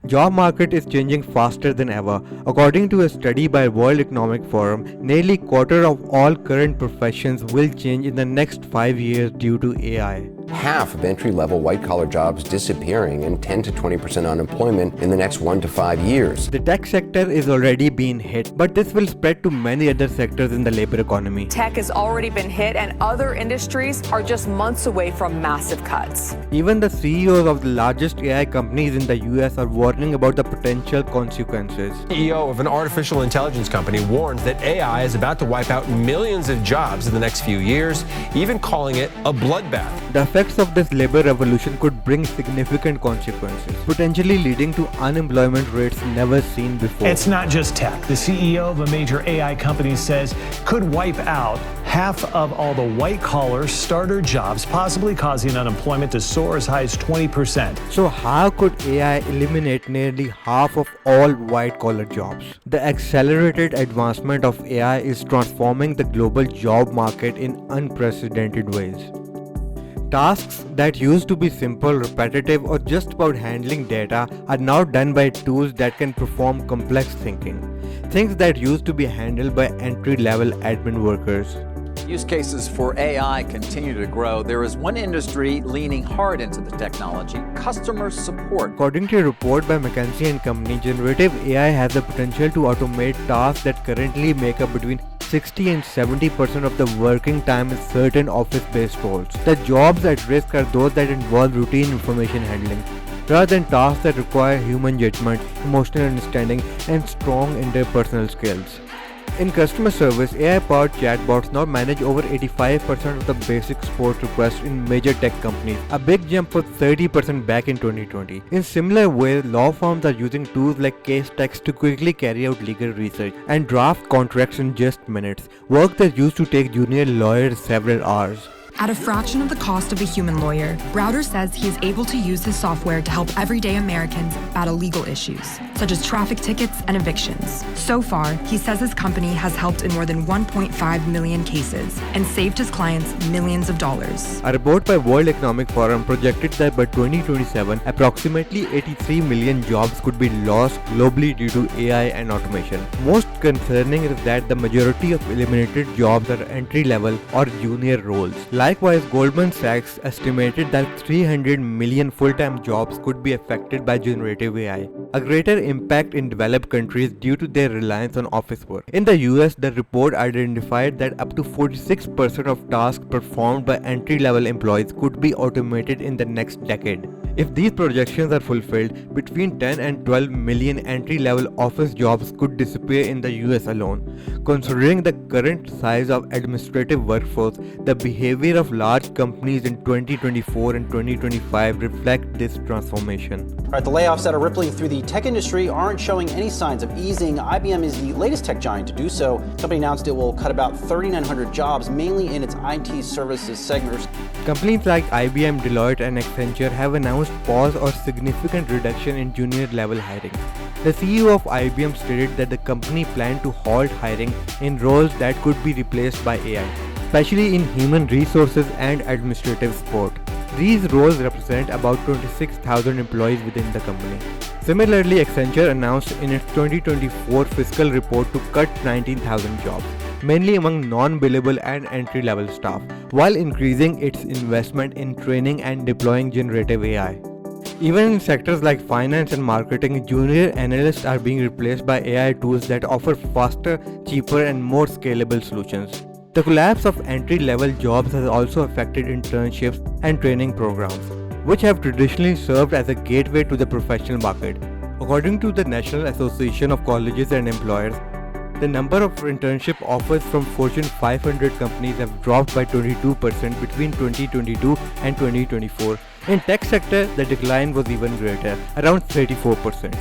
Job market is changing faster than ever. According to a study by World Economic Forum, nearly quarter of all current professions will change in the next 5 years due to AI. Half of entry-level white-collar jobs disappearing and 10 to 20% unemployment in the next 1 to 5 years. The tech sector is already being hit, but this will spread to many other sectors in the labor economy. Tech has already been hit and other industries are just months away from massive cuts. Even the CEOs of the largest AI companies in the US are warning about the potential consequences. CEO of an artificial intelligence company warns that AI is about to wipe out millions of jobs in the next few years, even calling it a bloodbath. The effects of this labor revolution could bring significant consequences, potentially leading to unemployment rates never seen before. It's not just tech. The CEO of a major AI company says could wipe out half of all the white-collar starter jobs, possibly causing unemployment to soar as high as 20%. So how could AI eliminate nearly half of all white-collar jobs? The accelerated advancement of AI is transforming the global job market in unprecedented ways. Tasks that used to be simple, repetitive, or just about handling data are now done by tools that can perform complex thinking. Things that used to be handled by entry-level admin workers. Use cases for AI continue to grow. There is one industry leaning hard into the technology: customer support. According to a report by McKinsey and Company, generative AI has the potential to automate tasks that currently make up between 60 and 70% of the working time in certain office-based roles. The jobs at risk are those that involve routine information handling, rather than tasks that require human judgment, emotional understanding, and strong interpersonal skills. In customer service, AI-powered chatbots now manage over 85% of the basic support requests in major tech companies, a big jump from 30% back in 2020. In similar ways, law firms are using tools like case text to quickly carry out legal research and draft contracts in just minutes, work that used to take junior lawyers several hours. At a fraction of the cost of a human lawyer, Browder says he is able to use his software to help everyday Americans battle legal issues, such as traffic tickets and evictions. So far, he says his company has helped in more than 1.5 million cases and saved his clients millions of dollars. A report by World Economic Forum projected that by 2027, approximately 83 million jobs could be lost globally due to AI and automation. Most concerning is that the majority of eliminated jobs are entry-level or junior roles. Likewise, Goldman Sachs estimated that 300 million full-time jobs could be affected by generative AI, a greater impact in developed countries due to their reliance on office work. In the US, the report identified that up to 46% of tasks performed by entry-level employees could be automated in the next decade. If these projections are fulfilled, between 10 and 12 million entry-level office jobs could disappear in the US alone. Considering the current size of administrative workforce, the behavior of large companies in 2024 and 2025 reflect this transformation. All right, the layoffs that are rippling through the tech industry aren't showing any signs of easing. IBM is the latest tech giant to do so. The company announced it will cut about 3,900 jobs, mainly in its IT services segment. Companies like IBM, Deloitte, and Accenture have announced pause or significant reduction in junior level hiring. The CEO of IBM stated that the company planned to halt hiring in roles that could be replaced by AI, especially in human resources and administrative support. These roles represent about 26,000 employees within the company. Similarly, Accenture announced in its 2024 fiscal report to cut 19,000 jobs, mainly among non-billable and entry-level staff, while increasing its investment in training and deploying generative AI. Even in sectors like finance and marketing, junior analysts are being replaced by AI tools that offer faster, cheaper, and more scalable solutions. The collapse of entry-level jobs has also affected internships and training programs, which have traditionally served as a gateway to the professional market. According to the National Association of Colleges and Employers, the number of internship offers from Fortune 500 companies have dropped by 22% between 2022 and 2024. In tech sector, the decline was even greater, around 34%.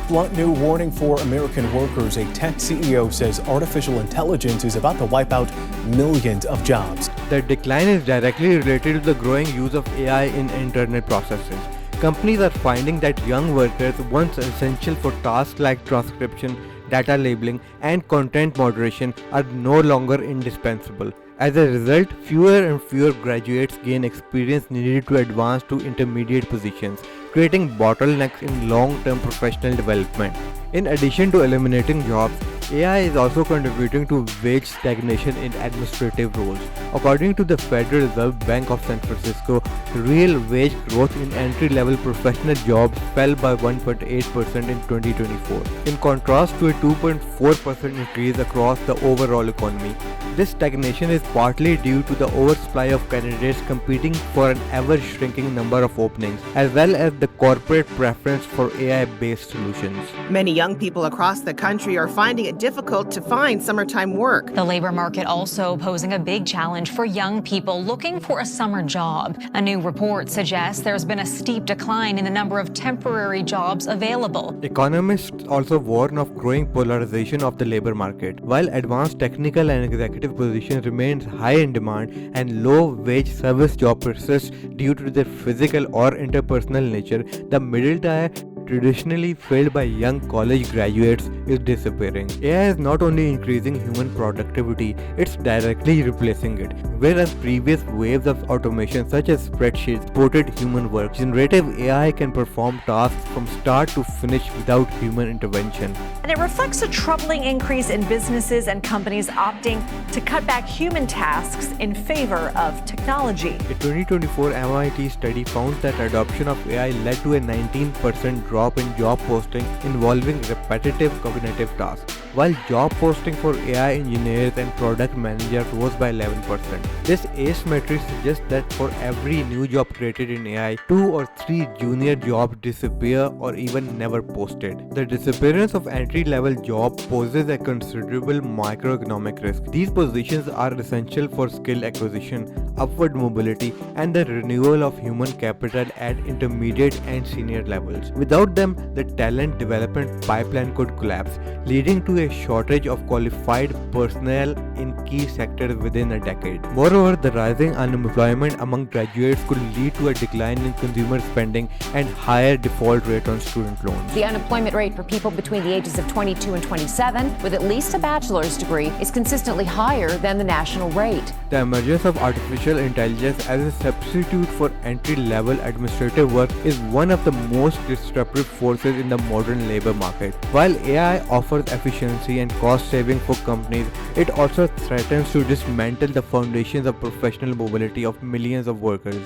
Blunt new warning for American workers. A tech CEO says artificial intelligence is about to wipe out millions of jobs. The decline is directly related to the growing use of AI in internal processes. Companies are finding that young workers, once essential for tasks like transcription, data labeling, and content moderation, are no longer indispensable. As a result, fewer and fewer graduates gain experience needed to advance to intermediate positions, creating bottlenecks in long-term professional development. In addition to eliminating jobs, AI is also contributing to wage stagnation in administrative roles. According to the Federal Reserve Bank of San Francisco, real wage growth in entry-level professional jobs fell by 1.8% in 2024, in contrast to a 2.4% increase across the overall economy. This stagnation is partly due to the oversupply of candidates competing for an ever-shrinking number of openings, as well as the corporate preference for AI-based solutions. Many young people across the country are finding it difficult to find summertime work. The labor market also posing a big challenge for young people looking for a summer job. A new report suggests there's been a steep decline in the number of temporary jobs available. Economists also warn of growing polarization of the labor market. While advanced technical and executive positions remain high in demand and low-wage service jobs persist due to their physical or interpersonal nature, the middle tier, traditionally filled by young college graduates, is disappearing. AI is not only increasing human productivity, it's directly replacing it. Whereas previous waves of automation such as spreadsheets supported human work, generative AI can perform tasks from start to finish without human intervention. And it reflects a troubling increase in businesses and companies opting to cut back human tasks in favor of technology. A 2024 MIT study found that adoption of AI led to a 19% drop in job posting involving repetitive cognitive tasks, while job posting for AI engineers and product managers rose by 11%. This asymmetry suggests that for every new job created in AI, 2 or 3 junior jobs disappear or even never posted. The disappearance of entry-level jobs poses a considerable microeconomic risk. These positions are essential for skill acquisition, upward mobility, and the renewal of human capital at intermediate and senior levels. Without them, the talent development pipeline could collapse, leading to a shortage of qualified personnel in key sectors within a decade. Moreover, the rising unemployment among graduates could lead to a decline in consumer spending and higher default rate on student loans. The unemployment rate for people between the ages of 22 and 27 with at least a bachelor's degree is consistently higher than the national rate. The emergence of artificial intelligence as a substitute for entry-level administrative work is one of the most disruptive forces in the modern labor market. While AI offers efficiency and cost saving for companies, it also threatens to dismantle the foundations of professional mobility of millions of workers.